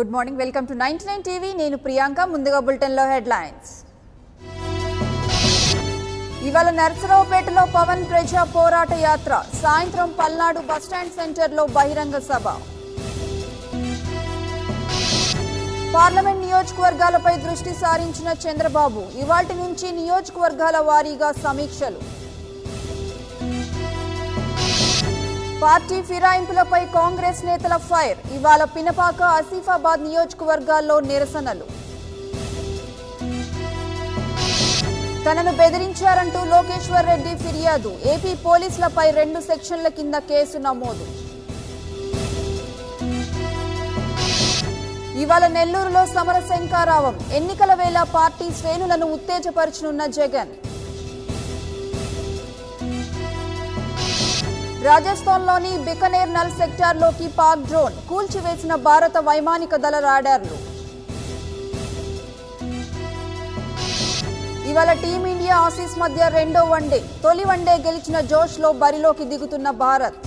Good morning, welcome to 99 TV. నేను ప్రియాంక. ముందుగా bulletin లో హెడ్లైన్స్. ఇవాళ నర్సరావుపేటలో పవన్ ప్రజా పోరాట యాత్ర, సాయంత్రం పల్నాడు బస్టాండ్ సెంటర్ లో బహిరంగ సభ. పార్లమెంట్ నియోజకవర్గాలపై దృష్టి సారించిన చంద్రబాబు, ఇవాల్టి నుంచి నియోజకవర్గాల వారీగా సమీక్షలు. పార్టీ ఫిరాయింపులపై కాంగ్రెస్ నేతల ఫైర్, ఇవాళ పినపాక, ఆసిఫాబాద్ నియోజకవర్గాల్లో నిరసనలు. తనను బెదిరించారంటూ లోకేశ్వర్ రెడ్డి ఫిర్యాదు, ఏపీ పోలీసులపై 2 సెక్షన్ల కింద కేసు నమోదు. ఇవాళ నెల్లూరులో సమరశంకారావం, ఎన్నికల వేళ పార్టీ శ్రేణులను ఉత్తేజపరచనున్న జగన్. రాజస్థాన్లోని బికనేర్ నల్ సెక్టార్లోకి పాక్ డ్రోన్, కూల్చివేసిన భారత వైమానిక దళ రాడార్లు. ఇవాళ టీమిండియా ఆసీస్ మధ్య రెండో వన్డే, తొలి వన్డే గెలిచిన జోష్లో బరిలోకి దిగుతున్న భారత్.